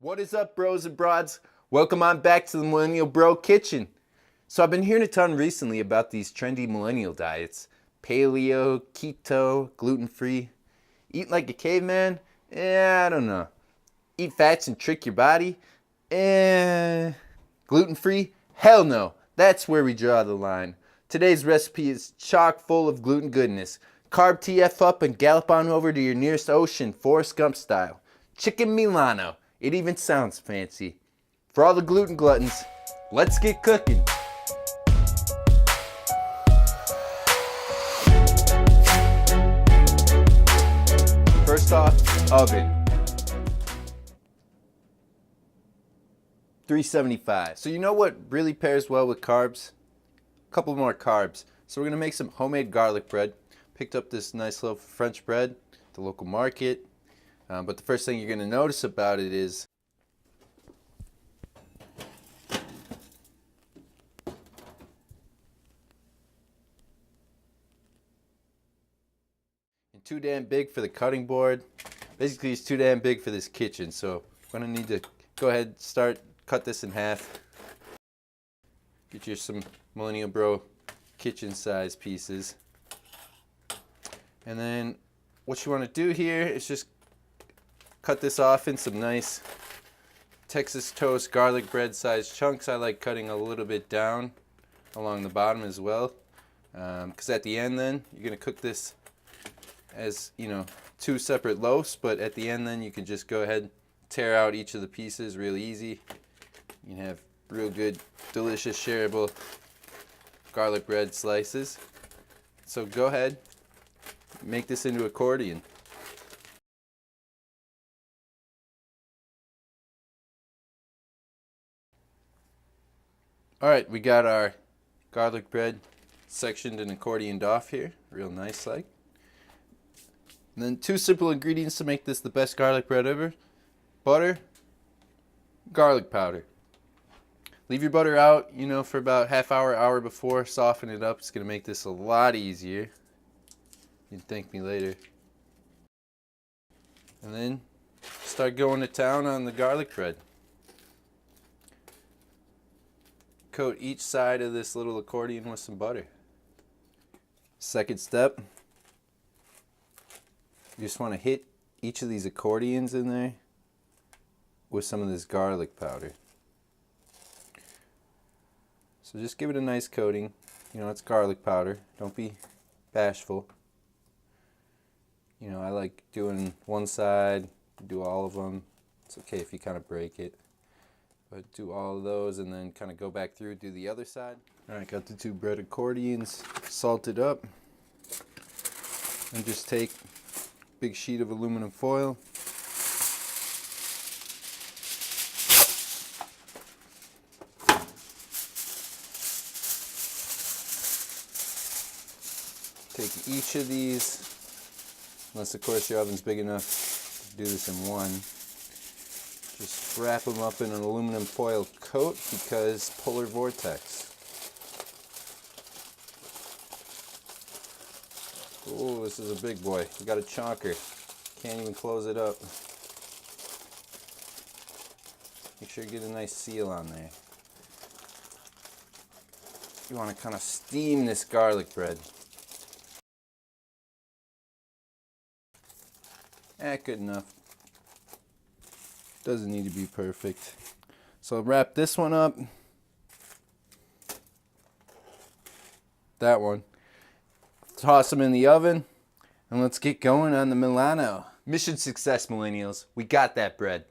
What is up, bros and broads? Welcome on back to the Millennial Bro Kitchen. So I've been hearing a ton recently about these trendy millennial diets. Paleo, keto, gluten-free. Eat like a caveman? I don't know. Eat fats and trick your body? Gluten-free? Hell no. That's where we draw the line. Today's recipe is chock full of gluten goodness. Carb TF up and gallop on over to your nearest ocean, Forrest Gump style. Chicken Milano. It even sounds fancy. For all the gluten gluttons, let's get cooking. First off, oven. 375. So you know what really pairs well with carbs? A couple more carbs. So we're gonna make some homemade garlic bread. Picked up this nice loaf of French bread at the local market. But the first thing you're going to notice about it is it's too damn big for the cutting board. Basically, it's too damn big for this kitchen. So I'm going to need to go ahead and cut this in half. Get you some Millennial Bro kitchen size pieces. And then what you want to do here is just cut this off in some nice Texas toast garlic bread sized chunks. I like cutting a little bit down along the bottom as well, because at the end then you're going to cook this as, you know, two separate loaves, but at the end then you can just go ahead and tear out each of the pieces real easy. You can have real good, delicious, shareable garlic bread slices. So go ahead, make this into accordion. Alright, we got our garlic bread sectioned and accordioned off here, real nice like. And then two simple ingredients to make this the best garlic bread ever. Butter, garlic powder. Leave your butter out, you know, for about half hour before, soften it up. It's going to make this a lot easier. You can thank me later. And then start going to town on the garlic bread. Coat each side of this little accordion with some butter. Second step, you just want to hit each of these accordions in there with some of this garlic powder. So just give it a nice coating. You know, it's garlic powder. Don't be bashful. You know, I like doing one side, do all of them. It's okay if you kind of break it. But do all of those and then kind of go back through, do the other side. Alright, got the two bread accordions salted up. And just take a big sheet of aluminum foil. Take each of these, unless of course your oven's big enough to do this in one. Just wrap them up in an aluminum foil coat because polar vortex. Oh, this is a big boy. We got a chonker. Can't even close it up. Make sure you get a nice seal on there. You want to kind of steam this garlic bread. Good enough. Doesn't need to be perfect. So I'll wrap this one up. That one. Toss them in the oven. And let's get going on the Milano. Mission success, millennials. We got that bread.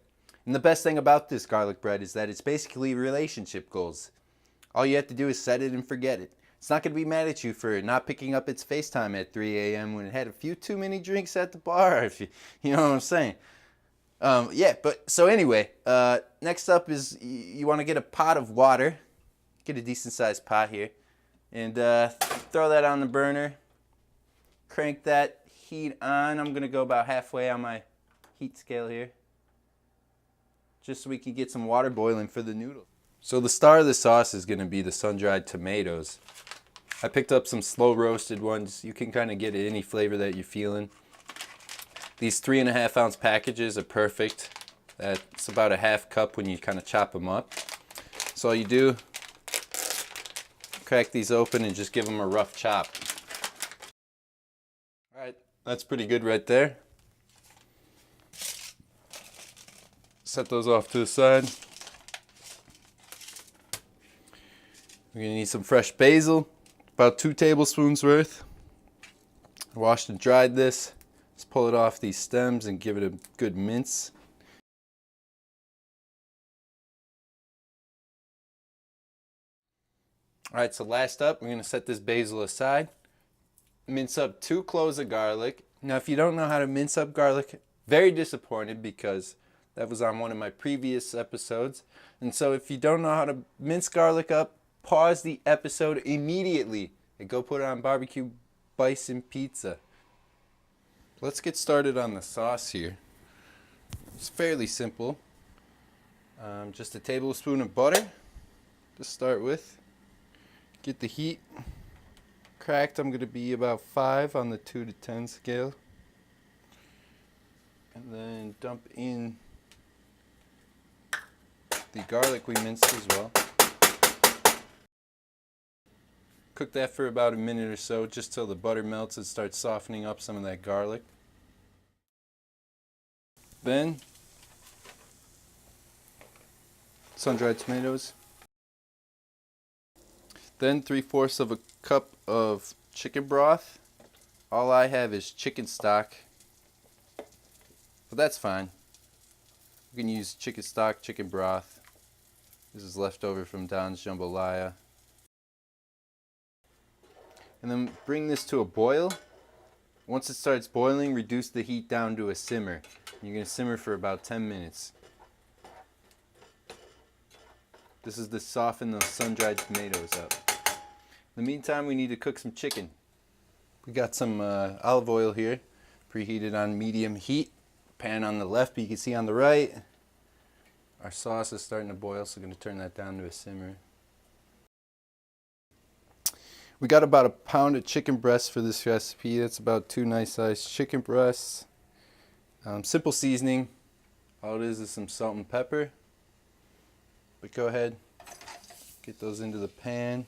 And the best thing about this garlic bread is that it's basically relationship goals. All you have to do is set it and forget it. It's not going to be mad at you for not picking up its FaceTime at 3 a.m. when it had a few too many drinks at the bar, if you know what I'm saying. Yeah, but so anyway, next up is you want to get a pot of water. Get a decent sized pot here. And throw that on the burner. Crank that heat on. I'm going to go about halfway on my heat scale here. Just so we can get some water boiling for the noodles. So the star of the sauce is going to be the sun-dried tomatoes. I picked up some slow roasted ones. You can kind of get any flavor that you're feeling. These 3.5 ounce packages are perfect. That's about a half cup when you kind of chop them up. So all you do, crack these open and just give them a rough chop. All right, that's pretty good right there. Set those off to the side. We're gonna need some fresh basil, about 2 tablespoons worth. I washed and dried this. Let's pull it off these stems and give it a good mince. All right, so last up, we're gonna set this basil aside. Mince up 2 cloves of garlic. Now, if you don't know how to mince up garlic, very disappointed because that was on one of my previous episodes. And so if you don't know how to mince garlic up, pause the episode immediately and go put it on barbecue bison pizza. Let's get started on the sauce here. It's fairly simple. Just a tablespoon of butter to start with. Get the heat cracked. I'm going to be about 5 on the 2 to 10 scale. And then dump in the garlic we minced as well. Cook that for about a minute or so, just till the butter melts and starts softening up some of that garlic. Then, sun-dried tomatoes. Then 3/4 of a cup of chicken broth. All I have is chicken stock, but that's fine. You can use chicken stock, chicken broth. This is leftover from Don's Jambalaya. And then bring this to a boil. Once it starts boiling, reduce the heat down to a simmer. You're going to simmer for about 10 minutes. This is to soften those sun-dried tomatoes up. In the meantime, we need to cook some chicken. We got some olive oil here, preheated on medium heat. Pan on the left, but you can see on the right, our sauce is starting to boil, so I'm going to turn that down to a simmer. We got about a pound of chicken breasts for this recipe. That's about 2 nice sized chicken breasts. Simple seasoning. All it is some salt and pepper. But go ahead, get those into the pan.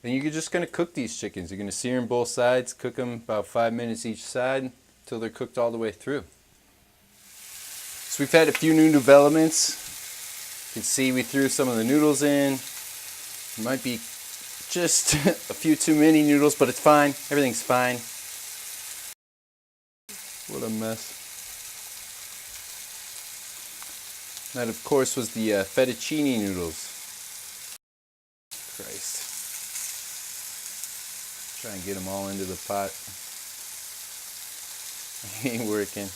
And you're just going to cook these chickens. You're going to sear them both sides, cook them about 5 minutes each side until they're cooked all the way through. So we've had a few new developments. You can see we threw some of the noodles in. It might be just a few too many noodles, but it's fine. Everything's fine. What a mess. That, of course, was the fettuccine noodles. Christ. Try and get them all into the pot. Ain't working.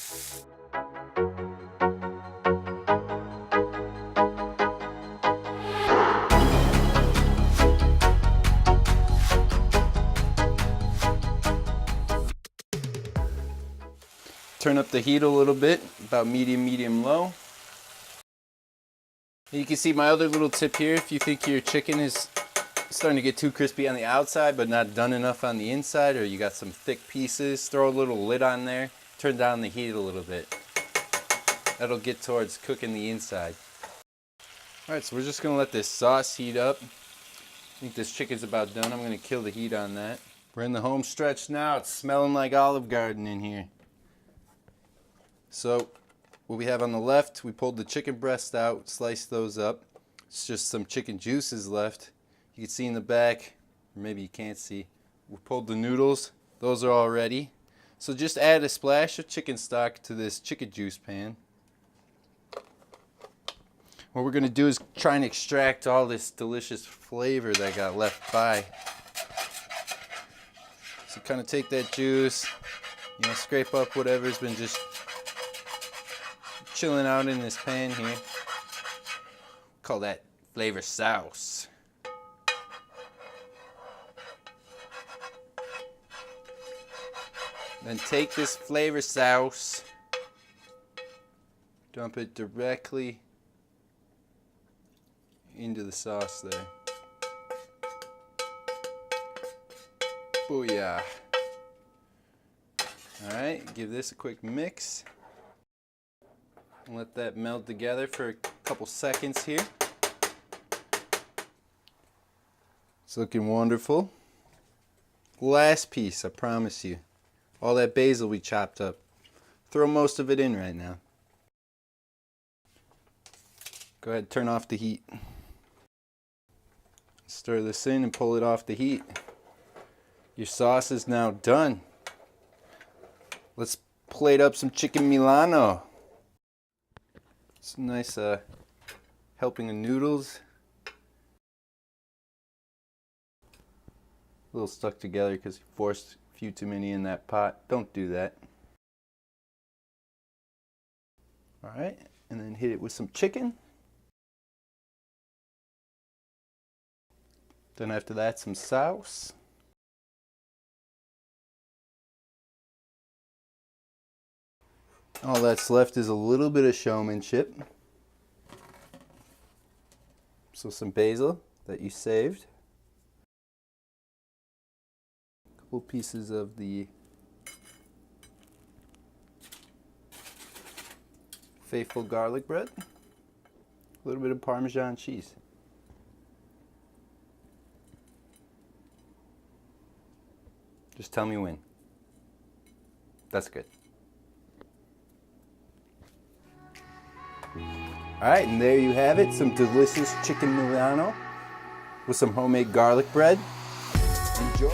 Turn up the heat a little bit, about medium low. You can see my other little tip here. If you think your chicken is starting to get too crispy on the outside but not done enough on the inside, or you got some thick pieces, throw a little lid on there, turn down the heat a little bit. That'll get towards cooking the inside. Alright, so we're just going to let this sauce heat up. I think this chicken's about done. I'm going to kill the heat on that. We're in the home stretch now. It's smelling like Olive Garden in here. So what we have on the left, we pulled the chicken breast out, sliced those up. It's just some chicken juices left. You can see in the back, or maybe you can't see, we pulled the noodles. Those are all ready. So just add a splash of chicken stock to this chicken juice pan. What we're going to do is try and extract all this delicious flavor that got left by. So kind of take that juice, scrape up whatever's been just chilling out in this pan here. Call that flavor sauce. Then take this flavor sauce, dump it directly into the sauce there. Booyah. Alright, give this a quick mix. Let that meld together for a couple seconds here. It's looking wonderful. Last piece, I promise you. All that basil we chopped up. Throw most of it in right now. Go ahead, turn off the heat. Stir this in and pull it off the heat. Your sauce is now done. Let's plate up some chicken Milano. Some nice helping of noodles. A little stuck together because you forced a few too many in that pot. Don't do that. Alright, and then hit it with some chicken. Then after that, some sauce. All that's left is a little bit of showmanship. So some basil that you saved. A couple pieces of the faithful garlic bread. A little bit of Parmesan cheese. Just tell me when. That's good. Alright, and there you have it. Some delicious chicken Milano with some homemade garlic bread. Enjoy.